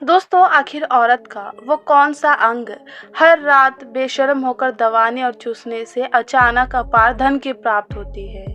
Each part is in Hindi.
दोस्तों, आखिर औरत का वो कौन सा अंग हर रात बेशर्म होकर दबाने और चूसने से अचानक अपार धन की प्राप्त होती है।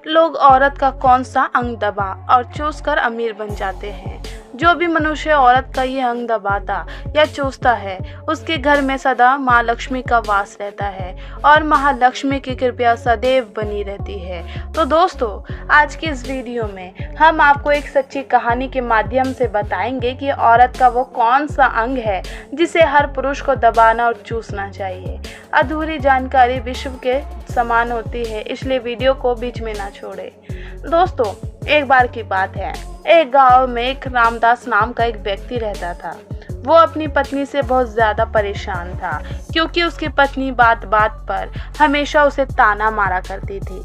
लोग औरत का कौन सा अंग दबा और चूस कर अमीर बन जाते हैं। जो भी मनुष्य औरत का ये अंग दबाता या चूसता है, उसके घर में सदा माँ लक्ष्मी का वास रहता है और महालक्ष्मी की कृपा सदैव बनी रहती है। तो दोस्तों, आज की इस वीडियो में हम आपको एक सच्ची कहानी के माध्यम से बताएंगे कि औरत का वो कौन सा अंग है जिसे हर पुरुष को दबाना और चूसना चाहिए। अधूरी जानकारी विश्व के समान होती है, इसलिए वीडियो को बीच में ना छोड़े। दोस्तों, एक बार की बात है, एक गांव में एक रामदास नाम का एक व्यक्ति रहता था। वो अपनी पत्नी से बहुत ज़्यादा परेशान था क्योंकि उसकी पत्नी बात बात पर हमेशा उसे ताना मारा करती थी।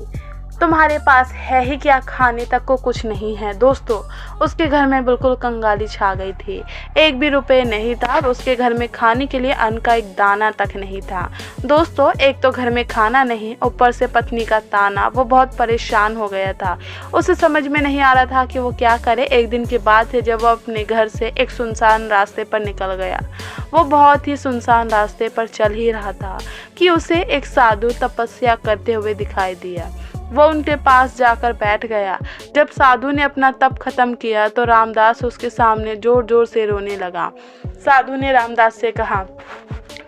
तुम्हारे पास है ही क्या, खाने तक को कुछ नहीं है। दोस्तों, उसके घर में बिल्कुल कंगाली छा गई थी। एक भी रुपए नहीं था और उसके घर में खाने के लिए अन्न का एक दाना तक नहीं था। दोस्तों, एक तो घर में खाना नहीं, ऊपर से पत्नी का ताना। वो बहुत परेशान हो गया था। उसे समझ में नहीं आ रहा था कि वो क्या करे। एक दिन की बात है जब वो अपने घर से एक सुनसान रास्ते पर निकल गया। वो बहुत ही सुनसान रास्ते पर चल ही रहा था कि उसे एक साधु तपस्या करते हुए दिखाई दिया। वो उनके पास जाकर बैठ गया। जब साधु ने अपना तप खत्म किया तो रामदास उसके सामने जोर जोर से रोने लगा। साधु ने रामदास से कहा,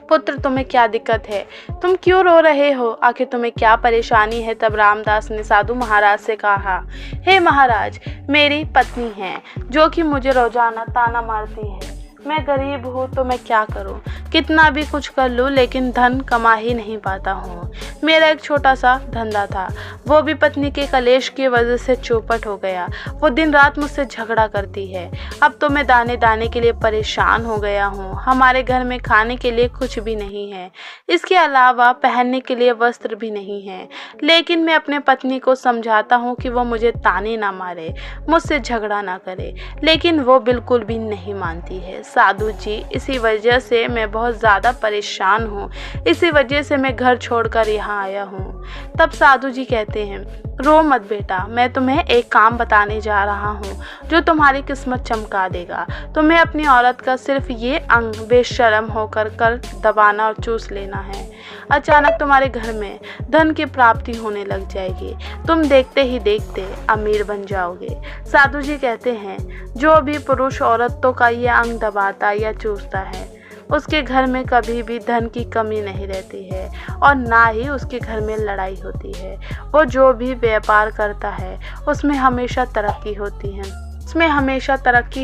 पुत्र, तुम्हें क्या दिक्कत है? तुम क्यों रो रहे हो? आखिर तुम्हें क्या परेशानी है? तब रामदास ने साधु महाराज से कहा, हे महाराज, मेरी पत्नी है जो कि मुझे रोजाना ताना मारती है। मैं गरीब हूँ तो मैं क्या करूँ? कितना भी कुछ कर लूँ लेकिन धन कमा ही नहीं पाता हूँ। मेरा एक छोटा सा धंधा था, वो भी पत्नी के कलेश की वजह से चौपट हो गया। वो दिन रात मुझसे झगड़ा करती है। अब तो मैं दाने दाने के लिए परेशान हो गया हूँ। हमारे घर में खाने के लिए कुछ भी नहीं है, इसके अलावा पहनने के लिए वस्त्र भी नहीं है। लेकिन मैं अपने पत्नी को समझाता हूँ कि वो मुझे ताने ना मारे, मुझसे झगड़ा ना करे, लेकिन वो बिल्कुल भी नहीं मानती है। साधु जी, इसी वजह से मैं बहुत ज़्यादा परेशान हूँ। इसी वजह से मैं घर छोड़कर यहाँ आया हूँ। तब साधु जी कहते हैं, रो मत बेटा, मैं तुम्हें एक काम बताने जा रहा हूँ जो तुम्हारी किस्मत चमका देगा। तुम्हें अपनी औरत का सिर्फ ये अंग बेशर्म होकर कर दबाना और चूस लेना है। अचानक तुम्हारे घर में धन की प्राप्ति होने लग जाएगी। तुम देखते ही देखते अमीर बन जाओगे। साधु जी कहते हैं, जो भी पुरुष औरतों का ये अंग दबाता या चूसता है, उसके घर में कभी भी धन की कमी नहीं रहती है और ना ही उसके घर में लड़ाई होती है। वो जो भी व्यापार करता है उसमें हमेशा तरक्की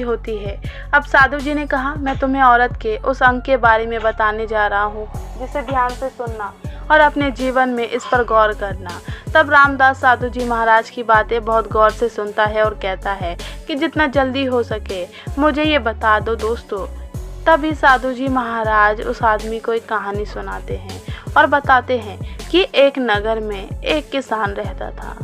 होती है। अब साधु जी ने कहा, मैं तुम्हें औरत के उस अंग के बारे में बताने जा रहा हूँ, जिसे ध्यान से सुनना और अपने जीवन में इस पर गौर करना। तब रामदास साधु जी महाराज की बातें बहुत गौर से सुनता है और कहता है कि जितना जल्दी हो सके मुझे ये बता दो। दोस्तों, तभी साधु जी महाराज उस आदमी को एक कहानी सुनाते हैं और बताते हैं कि एक नगर में एक किसान रहता था।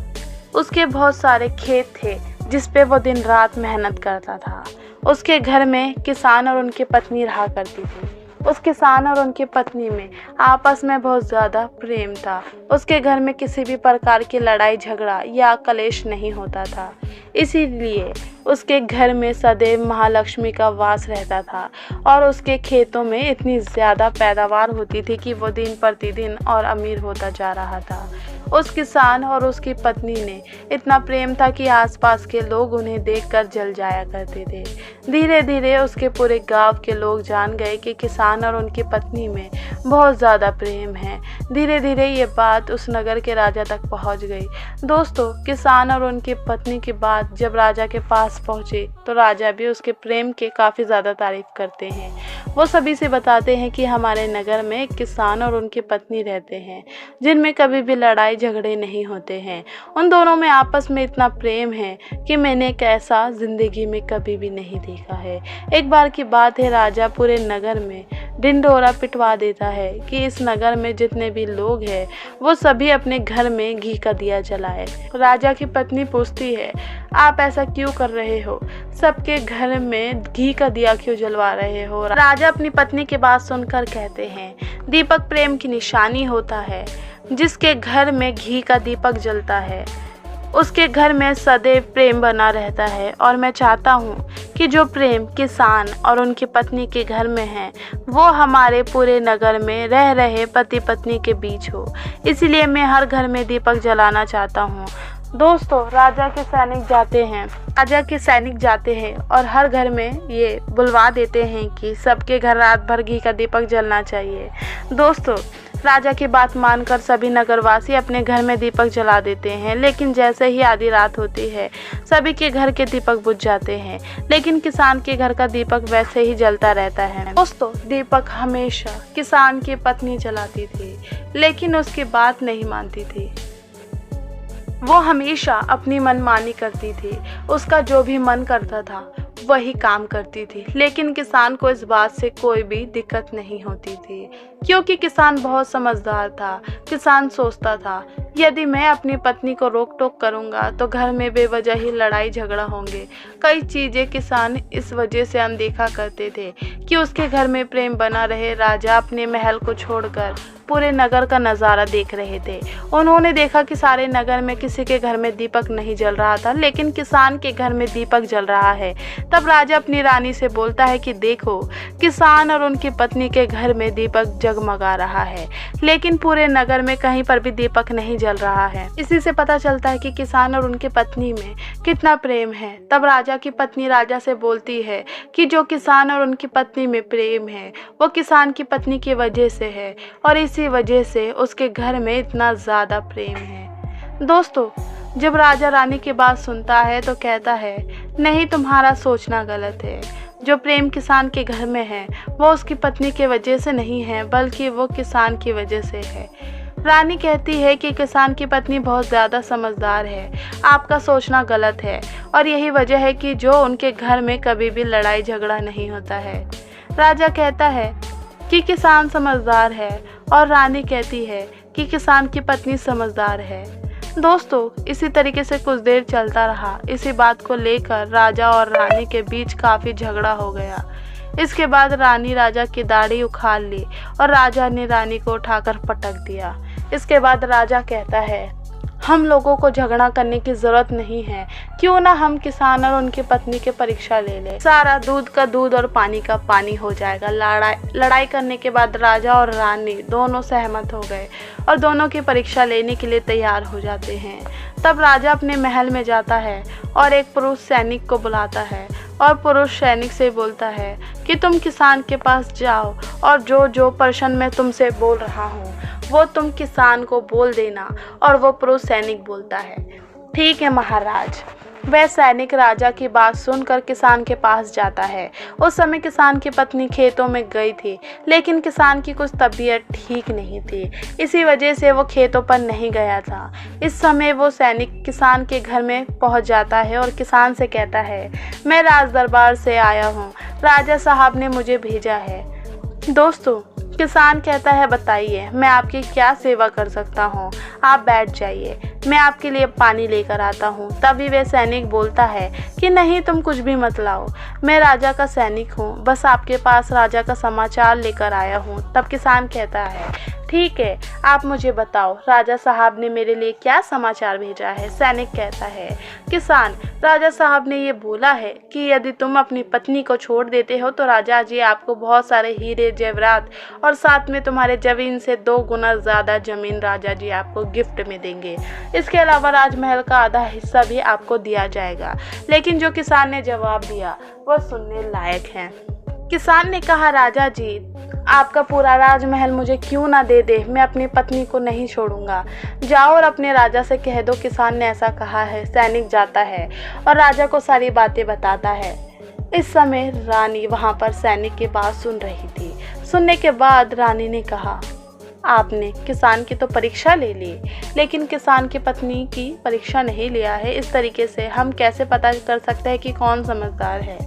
उसके बहुत सारे खेत थे जिस पे वो दिन रात मेहनत करता था। उसके घर में किसान और उनकी पत्नी रहा करती थी। उस किसान और उनकी पत्नी में आपस में बहुत ज़्यादा प्रेम था। उसके घर में किसी भी प्रकार की लड़ाई झगड़ा या कलेश नहीं होता था। इसीलिए उसके घर में सदैव महालक्ष्मी का वास रहता था और उसके खेतों में इतनी ज़्यादा पैदावार होती थी कि वो दिन प्रतिदिन और अमीर होता जा रहा था। उस किसान और उसकी पत्नी ने इतना प्रेम था कि आसपास के लोग उन्हें देखकर जल जाया करते थे। धीरे धीरे उसके पूरे गांव के लोग जान गए कि किसान और उनकी पत्नी में बहुत ज़्यादा प्रेम है। धीरे धीरे ये बात उस नगर के राजा तक पहुंच गई। दोस्तों, किसान और उनकी पत्नी की बात जब राजा के पास पहुंची तो राजा भी उसके प्रेम के काफ़ी ज़्यादा तारीफ करते हैं। वो सभी से बताते हैं कि हमारे नगर में एक किसान और उनकी पत्नी रहते हैं जिनमें कभी भी लड़ाई झगड़े नहीं होते हैं। उन दोनों में आपस में इतना प्रेम है कि मैंने एक ऐसा जिंदगी में कभी भी नहीं देखा है। एक बार की बात है, राजा पूरे नगर में ढिंढोरा पिटवा देता है कि इस नगर में जितने भी लोग हैं वो सभी अपने घर में घी का दिया जलाए। राजा की पत्नी पूछती है, आप ऐसा क्यों कर रहे हो? सबके घर में घी का दिया क्यों जलवा रहे हो? राजा अपनी पत्नी की बात सुनकर कहते हैं, दीपक प्रेम की निशानी होता है। जिसके घर में घी का दीपक जलता है उसके घर में सदैव प्रेम बना रहता है और मैं चाहता हूँ कि जो प्रेम किसान और उनकी पत्नी के घर में है वो हमारे पूरे नगर में रह रहे पति पत्नी के बीच हो। इसलिए मैं हर घर में दीपक जलाना चाहता हूँ। दोस्तों, राजा के सैनिक जाते हैं और हर घर में ये बुलवा देते हैं कि सबके घर रात भर घी का दीपक जलना चाहिए। दोस्तों, राजा की बात मानकर सभी नगरवासी अपने घर में दीपक जला देते हैं, लेकिन जैसे ही आधी रात होती है सभी के घर के दीपक बुझ जाते हैं, लेकिन किसान के घर का दीपक वैसे ही जलता रहता है। दोस्तों, दीपक हमेशा किसान की पत्नी जलाती थी, लेकिन उसकी बात नहीं मानती थी। वो हमेशा अपनी मनमानी करती थी, उसका जो भी मन करता था वही काम करती थी, लेकिन किसान को इस बात से कोई भी दिक्कत नहीं होती थी, क्योंकि किसान बहुत समझदार था। किसान सोचता था यदि मैं अपनी पत्नी को रोक टोक करूंगा तो घर में बेवजह ही लड़ाई झगड़ा होंगे। कई चीज़ें किसान इस वजह से अनदेखा करते थे कि उसके घर में प्रेम बना रहे। राजा अपने महल को छोड़कर पूरे नगर का नज़ारा देख रहे थे। उन्होंने देखा कि सारे नगर में किसी के घर में दीपक नहीं जल रहा था, लेकिन किसान के घर में दीपक जल रहा है। तब राजा अपनी रानी से बोलता है कि देखो, किसान और उनकी पत्नी के घर में दीपक जगमगा रहा है, लेकिन पूरे नगर में कहीं पर भी दीपक नहीं जल रहा है। इसी से पता चलता है कि किसान और उनकी पत्नी में कितना प्रेम है। तब राजा की पत्नी राजा से बोलती है कि जो किसान और उनकी पत्नी में प्रेम है वो किसान की पत्नी की वजह से है, और इसी वजह से उसके घर में इतना ज़्यादा प्रेम है। दोस्तों, जब राजा रानी की बात सुनता है तो कहता है, नहीं, तुम्हारा सोचना गलत है। जो प्रेम किसान के घर में है वो उसकी पत्नी की वजह से नहीं है, बल्कि वो किसान की वजह से है। रानी कहती है कि किसान की पत्नी बहुत ज़्यादा समझदार है, आपका सोचना गलत है, और यही वजह है कि जो उनके घर में कभी भी लड़ाई झगड़ा नहीं होता है। राजा कहता है कि किसान समझदार है, और रानी कहती है कि किसान की पत्नी समझदार है। दोस्तों, इसी तरीके से कुछ देर चलता रहा। इसी बात को लेकर राजा और रानी के बीच काफ़ी झगड़ा हो गया। इसके बाद रानी राजा की दाढ़ी उखाड़ ली और राजा ने रानी को उठाकर पटक दिया। इसके बाद राजा कहता है, हम लोगों को झगड़ा करने की ज़रूरत नहीं है, क्यों ना हम किसान और उनकी पत्नी की परीक्षा ले लें। सारा दूध का दूध और पानी का पानी हो जाएगा। लड़ाई करने के बाद राजा और रानी दोनों सहमत हो गए और दोनों की परीक्षा लेने के लिए तैयार हो जाते हैं। तब राजा अपने महल में जाता है और एक पुरुष सैनिक को बुलाता है और पुरुष सैनिक से बोलता है कि तुम किसान के पास जाओ और जो प्रश्न मैं तुमसे बोल रहा हूँ वो तुम किसान को बोल देना। और वो पुरुष सैनिक बोलता है, ठीक है महाराज। वह सैनिक राजा की बात सुनकर किसान के पास जाता है। उस समय किसान की पत्नी खेतों में गई थी, लेकिन किसान की कुछ तबीयत ठीक नहीं थी, इसी वजह से वो खेतों पर नहीं गया था। इस समय वो सैनिक किसान के घर में पहुंच जाता है और किसान से कहता है, मैं राज दरबार से आया हूं, राजा साहब ने मुझे भेजा है। दोस्तों, किसान कहता है, बताइए मैं आपकी क्या सेवा कर सकता हूँ, आप बैठ जाइए, मैं आपके लिए पानी लेकर आता हूँ। तभी वह सैनिक बोलता है कि नहीं, तुम कुछ भी मत लाओ, मैं राजा का सैनिक हूँ, बस आपके पास राजा का समाचार लेकर आया हूँ। तब किसान कहता है, ठीक है, आप मुझे बताओ राजा साहब ने मेरे लिए क्या समाचार भेजा है। सैनिक कहता है, किसान, राजा साहब ने ये बोला है कि यदि तुम अपनी पत्नी को छोड़ देते हो तो राजा जी आपको बहुत सारे हीरे जेवरात और साथ में तुम्हारे जमीन से 2 गुना ज़्यादा ज़मीन राजा जी आपको गिफ्ट में देंगे। इसके अलावा राजमहल का आधा हिस्सा भी आपको दिया जाएगा। लेकिन जो किसान ने जवाब दिया वह सुनने लायक है। किसान ने कहा, राजा जी आपका पूरा राजमहल मुझे क्यों ना दे दे, मैं अपनी पत्नी को नहीं छोड़ूंगा, जाओ और अपने राजा से कह दो किसान ने ऐसा कहा है। सैनिक जाता है और राजा को सारी बातें बताता है। इस समय रानी वहां पर सैनिक की बात सुन रही थी। सुनने के बाद रानी ने कहा, आपने किसान की तो परीक्षा ले ली, लेकिन किसान की पत्नी की परीक्षा नहीं लिया है। इस तरीके से हम कैसे पता कर सकते हैं कि कौन समझदार है।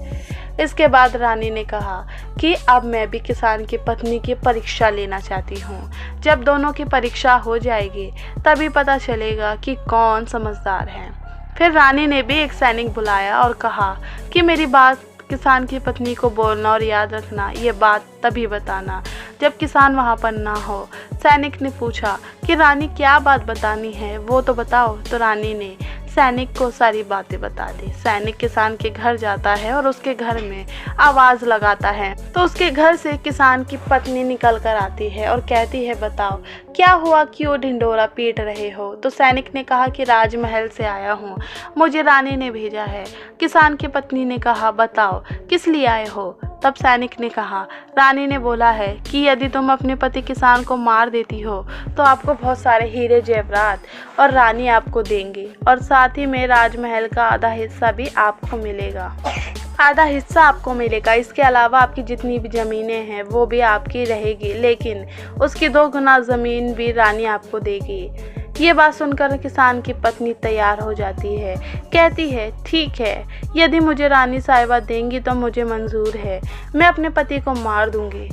इसके बाद रानी ने कहा कि अब मैं भी किसान की पत्नी की परीक्षा लेना चाहती हूँ। जब दोनों की परीक्षा हो जाएगी तभी पता चलेगा कि कौन समझदार है। फिर रानी ने भी एक सैनिक बुलाया और कहा कि मेरी बात किसान की पत्नी को बोलना और याद रखना, ये बात तभी बताना जब किसान वहाँ पर ना हो। सैनिक ने पूछा कि रानी क्या बात बतानी है, वो तो बताओ। तो रानी ने सैनिक को सारी बातें बता दी। सैनिक किसान के घर जाता है और उसके घर में आवाज़ लगाता है तो उसके घर से किसान की पत्नी निकल कर आती है और कहती है, बताओ क्या हुआ, क्यों ढिंढोरा पीट रहे हो? तो सैनिक ने कहा कि राजमहल से आया हूँ, मुझे रानी ने भेजा है। किसान की पत्नी ने कहा, बताओ किस लिए आए हो? तब सैनिक ने कहा, रानी ने बोला है कि यदि तुम अपने पति किसान को मार देती हो तो आपको बहुत सारे हीरे जेवरात और रानी आपको देंगी और साथ ही में राजमहल का आधा हिस्सा भी आपको मिलेगा। आधा हिस्सा आपको मिलेगा, इसके अलावा आपकी जितनी भी ज़मीनें हैं वो भी आपकी रहेगी, लेकिन उसकी 2 गुना ज़मीन भी रानी आपको देगी। ये बात सुनकर किसान की पत्नी तैयार हो जाती है, कहती है, ठीक है, यदि मुझे रानी साहिबा देंगी तो मुझे मंजूर है, मैं अपने पति को मार दूंगी।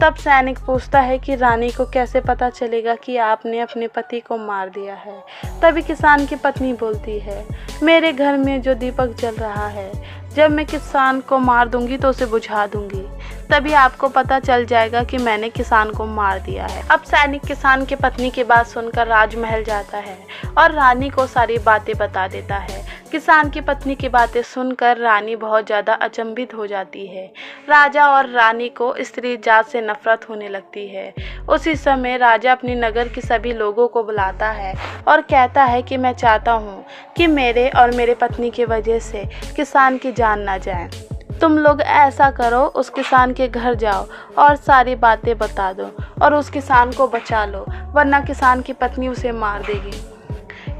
तब सैनिक पूछता है कि रानी को कैसे पता चलेगा कि आपने अपने पति को मार दिया है? तभी किसान की पत्नी बोलती है, मेरे घर में जो दीपक जल रहा है, जब मैं किसान को मार दूंगी तो उसे बुझा दूंगी, तभी आपको पता चल जाएगा कि मैंने किसान को मार दिया है। अब सैनिक किसान की पत्नी की बात सुनकर राजमहल जाता है और रानी को सारी बातें बता देता है। किसान की पत्नी की बातें सुनकर रानी बहुत ज़्यादा अचंभित हो जाती है। राजा और रानी को स्त्री जात से नफरत होने लगती है। उसी समय राजा अपने नगर के सभी लोगों को बुलाता है और कहता है कि मैं चाहता हूँ कि मेरे और मेरे पत्नी की वजह से किसान की जान ना जाए। तुम लोग ऐसा करो, उस किसान के घर जाओ और सारी बातें बता दो और उस किसान को बचा लो, वरना किसान की पत्नी उसे मार देगी।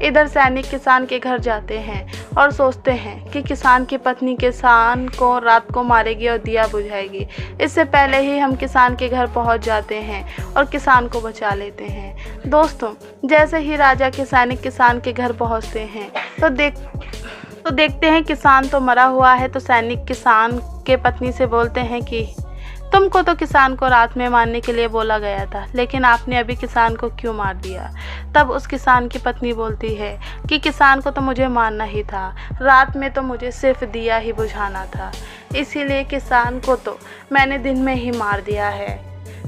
इधर सैनिक किसान के घर जाते हैं और सोचते हैं कि किसान की पत्नी किसान को रात को मारेगी और दिया बुझाएगी। इससे पहले ही हम किसान के घर पहुंच जाते हैं और किसान को बचा लेते हैं। दोस्तों, जैसे ही राजा के सैनिक किसान के घर पहुंचते हैं तो देखते हैं किसान तो मरा हुआ है। तो सैनिक किसान के पत्नी से बोलते हैं कि तुमको तो किसान को रात में मारने के लिए बोला गया था, लेकिन आपने अभी किसान को क्यों मार दिया? तब उस किसान की पत्नी बोलती है कि किसान को तो मुझे मारना ही था, रात में तो मुझे सिर्फ दिया ही बुझाना था, इसीलिए किसान को तो मैंने दिन में ही मार दिया है।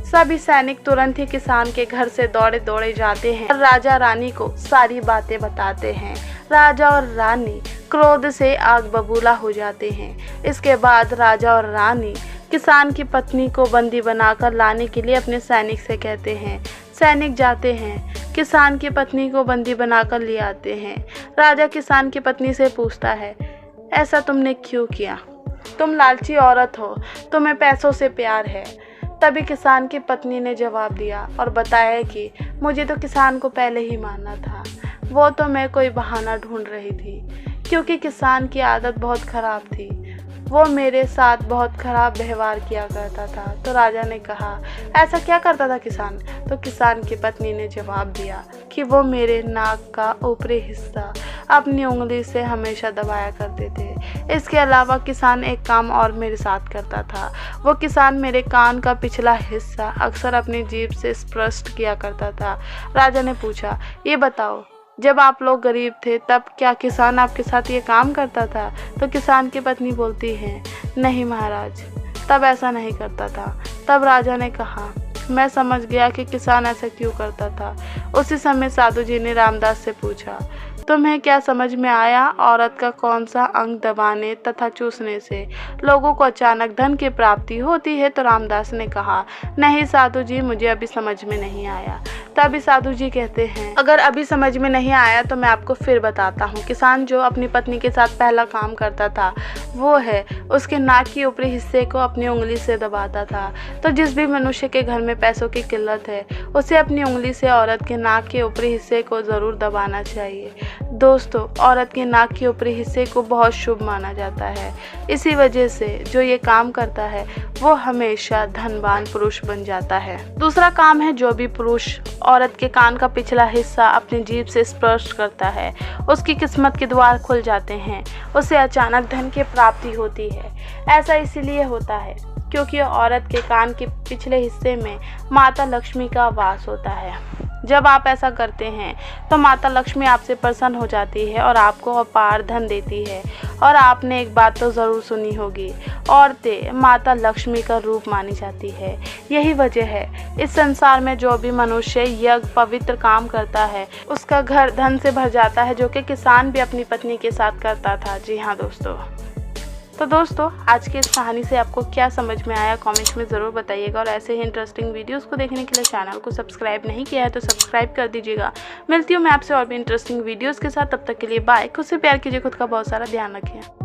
सभी सैनिक तुरंत ही किसान के घर से दौड़े दौड़े जाते हैं और राजा रानी को सारी बातें बताते हैं। राजा और रानी क्रोध से आग बबूला हो जाते हैं। इसके बाद राजा और रानी किसान की पत्नी को बंदी बनाकर लाने के लिए अपने सैनिक से कहते हैं। सैनिक जाते हैं, किसान की पत्नी को बंदी बनाकर ले आते हैं। राजा किसान की पत्नी से पूछता है, ऐसा तुमने क्यों किया? तुम लालची औरत हो, तुम्हें पैसों से प्यार है। तभी किसान की पत्नी ने जवाब दिया और बताया कि मुझे तो किसान को पहले ही मारना था, वो तो मैं कोई बहाना ढूंढ रही थी, क्योंकि किसान की आदत बहुत ख़राब थी, वो मेरे साथ बहुत ख़राब व्यवहार किया करता था। तो राजा ने कहा, ऐसा क्या करता था किसान? तो किसान की पत्नी ने जवाब दिया कि वो मेरे नाक का ऊपरी हिस्सा अपनी उंगली से हमेशा दबाया करते थे। इसके अलावा किसान एक काम और मेरे साथ करता था, वो किसान मेरे कान का पिछला हिस्सा अक्सर अपनी जीभ से स्पर्श किया करता था। राजा ने पूछा, ये बताओ, जब आप लोग गरीब थे तब क्या किसान आपके साथ ये काम करता था? तो किसान की पत्नी बोलती है, नहीं महाराज, तब ऐसा नहीं करता था। तब राजा ने कहा, मैं समझ गया कि किसान ऐसा क्यों करता था। उसी समय साधु जी ने रामदास से पूछा, तुम्हें क्या समझ में आया, औरत का कौन सा अंग दबाने तथा चूसने से लोगों को अचानक धन की प्राप्ति होती है? तो रामदास ने कहा, नहीं साधु जी, मुझे अभी समझ में नहीं आया। तभी साधु जी कहते हैं, अगर अभी समझ में नहीं आया तो मैं आपको फिर बताता हूँ। किसान जो अपनी पत्नी के साथ पहला काम करता था वो है उसके नाक के ऊपरी हिस्से को अपनी उंगली से दबाता था। तो जिस भी मनुष्य के घर में पैसों की किल्लत है उसे अपनी उंगली से औरत के नाक के ऊपरी हिस्से को ज़रूर दबाना चाहिए। दोस्तों, औरत के नाक के ऊपरी हिस्से को बहुत शुभ माना जाता है। इसी वजह से जो ये काम करता है वो हमेशा धनवान पुरुष बन जाता है। दूसरा काम है, जो भी पुरुष औरत के कान का पिछला हिस्सा अपनी जीभ से स्पर्श करता है उसकी किस्मत के द्वार खुल जाते हैं, उसे अचानक धन की प्राप्ति होती है। ऐसा इसीलिए होता है क्योंकि औरत के कान के पिछले हिस्से में माता लक्ष्मी का वास होता है। जब आप ऐसा करते हैं तो माता लक्ष्मी आपसे प्रसन्न हो जाती है और आपको अपार धन देती है। और आपने एक बात तो ज़रूर सुनी होगी, औरतें माता लक्ष्मी का रूप मानी जाती है। यही वजह है इस संसार में जो भी मनुष्य यज्ञ पवित्र काम करता है उसका घर धन से भर जाता है, जो कि किसान भी अपनी पत्नी के साथ करता था। जी हाँ दोस्तों। तो दोस्तों, आज की इस कहानी से आपको क्या समझ में आया कमेंट्स में ज़रूर बताइएगा। और ऐसे ही इंटरेस्टिंग वीडियोस को देखने के लिए चैनल को सब्सक्राइब नहीं किया है तो सब्सक्राइब कर दीजिएगा। मिलती हूँ मैं आपसे और भी इंटरेस्टिंग वीडियोस के साथ। तब तक के लिए बाय। खुद से प्यार कीजिए, खुद का बहुत सारा ध्यान रखिए।